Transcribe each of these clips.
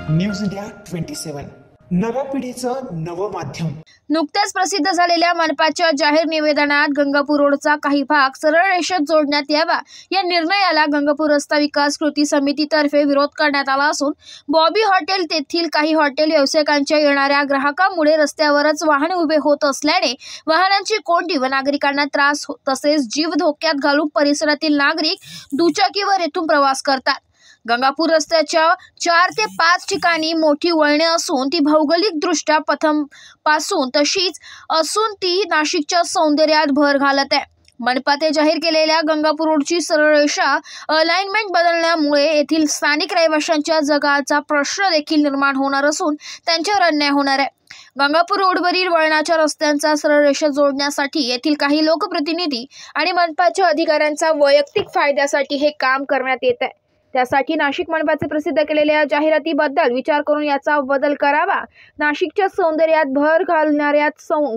News India 27 नव्या पिढीचं नवं माध्यम। नुकत्याच प्रसिद्ध झालेल्या मनपाच्या जाहीर निवेदनात गंगापूर रोडचा काही भाग सरळ रेषेत जोडण्यात यावा या निर्णयाला गंगापूर रस्ता विकास कृती समितीतर्फे विरोध करण्यात आला असून बॉबी हॉटेल तेथील काही हॉटेल व्यावसायिकांच्या येणाऱ्या ग्राहकांमुळे रस्त्यावरच वाहने उभे होत असल्याने वाहनांची कोंडी व नागरिकांना त्रास तसेच जीव धोक्यात घालून परिसरातील नागरिक दुचाकीवर येथून प्रवास करतात। गंगापूर रस्त्याच्या 4 ते 5 ठिकाणी मोठी वळणे असून ती भौगोलिकदृष्ट्या पासून तशीच असून ती नाशिकच्या सौंदर्यात भर घालत आहे। मनपाने जाहीर केलेल्या गंगापूर रोडची सरळ रेषा अलाइनमेंट बदलण्यामुळे येथील स्थानिक रहिवाशांच्या जगाचा प्रश्न देखील निर्माण होणार असून त्यांच्यावर अन्याय होणार आहे। गंगापूर रोडवरील वळणाच्या रस्त्यांचा सरळ रेषा जोडण्यासाठी येथील काही लोकप्रतिनिधी आणि मनपाच्या अधिकाऱ्यांचा वैयक्तिक फायद्यासाठी हे काम करण्यात येत आहे। त्यासाठी नाशिक मनपाचे प्रसिद्ध केलेल्या जाहिरातीबद्दल विचार करून याचा बदल करावा। नाशिकच्या सौंदर्यात भर घालणाऱ्या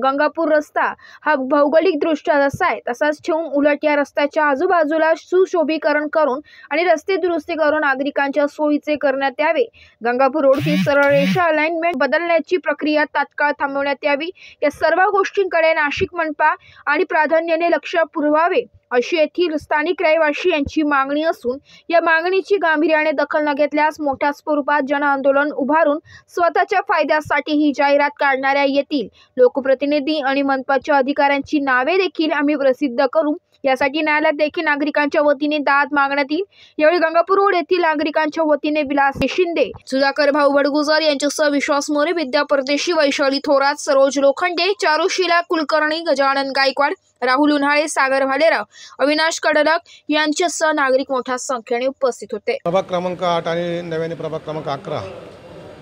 गंगापूर रस्ता हा भौगोलिकदृष्ट्या जसा आहे तसाच ठेवून उलट या रस्त्याच्या आजूबाजूला सुशोभीकरण करून आणि रस्ते दुरुस्ती करून नागरिकांच्या सोयीचे करण्यात यावे। गंगापूर रोडची सरळ रेषा अलाइनमेंट बदलण्याची प्रक्रिया तात्काळ थांबवण्यात यावी। या सर्व गोष्टींकडे नाशिक मनपा आणि प्राधान्याने लक्ष पुरवावे अशी येथील स्थानिक रहिवासी यांची मागणी असून या मागणीची गांभीर्याने दखल न घेतल्यास मोठ्या स्वरूपात जन आंदोलन उभारून स्वतःच्या फायद्यासाठी ही जाहिरात काढणाऱ्या येथील लोकप्रतिनिधी आणि मनपाच्या अधिकाऱ्यांची नावे देखील आम्ही प्रसिद्ध करू। यासाठी न्यायालयात देखील नागरिकांच्या वतीने दाद मागण्यात येईल। यावेळी गंगापूर रोड येथील नागरिकांच्या वतीने विलास शिंदे, सुधाकर भाऊ बडगुजर यांच्यासह विश्वास मोरे, विद्या परदेशी, वैशाली थोरात, सरोज लोखंडे, चारुशीला कुलकर्णी, गजानन गायकवाड, राहुल उन्हाळे, सागर भालेराव, अविनाश कडलक यांच्यासह नागरिक मोठ्या संख्येने उपस्थित होते। प्रभाग क्रमांक 8 आणि नव्याने प्रभाग क्रमांक 11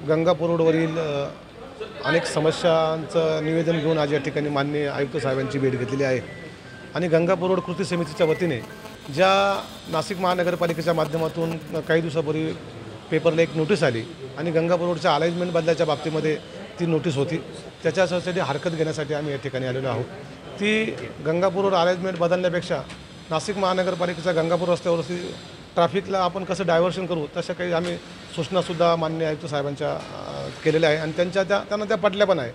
गंगापूर रोडवरील अनेक समस्यांचं निवेदन घेऊन आज या ठिकाणी माननीय आयुक्त साहेबांची भेट घेतलेली आहे आणि गंगापूर रोड कृती समितीच्या वतीने ज्या नाशिक महानगरपालिकेच्या माध्यमातून काही दिवसापूर्वी पेपरला एक नोटीस आली आणि गंगापूर रोडच्या अलाइनमेंट बदलाच्या बाबतीमध्ये ती नोटीस होती, त्याच्यासाठी हरकत घेण्यासाठी आम्ही या ठिकाणी आलेलो आहोत। ती गंगापूर रोड अलाइनमेंट बदलण्यापेक्षा नाशिक महानगरपालिकेच्या गंगापूर रस्त्यावरती ट्रॅफिकला आपण कसं डायव्हर्शन करू तशा काही आम्ही सूचनासुद्धा माननीय आयुक्त साहेबांच्या केलेल्या आहे आणि त्यांना त्या पटल्या पण आहे।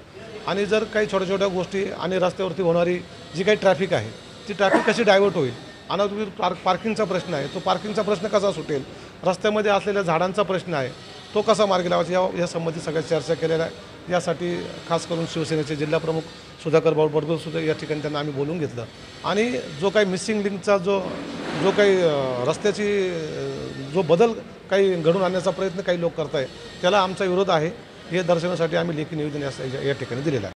आणि जर काही छोट्या छोट्या गोष्टी आणि रस्त्यावरती होणारी जी काही ट्रॅफिक आहे ती ट्रॅफिक कशी डायव्हर्ट होईल, अनाधिकृत पार्किंगचा प्रश्न आहे तो पार्किंगचा प्रश्न कसा सुटेल, रस्त्यामध्ये असलेल्या झाडांचा प्रश्न आहे तो कसा मार्गी लावायचा या संबंधी सगळ्या चर्चा केलेल्या आहे। यासाठी खास करून शिवसेनेचे जिल्हाप्रमुख सुधाकर भाऊ बडगुजर सुद्धा या ठिकाणी त्यांना आम्ही बोलून घेतलं आणि जो काही मिसिंग लिंकचा जो काही रस्त्याची जो बदल काही घडून आणण्याचा प्रयत्न काही लोक करत आहे त्याला आमचा विरोध आहे हे दर्शवण्यासाठी आम्ही लेखी निवेदन या ठिकाणी दिलेलं आहे।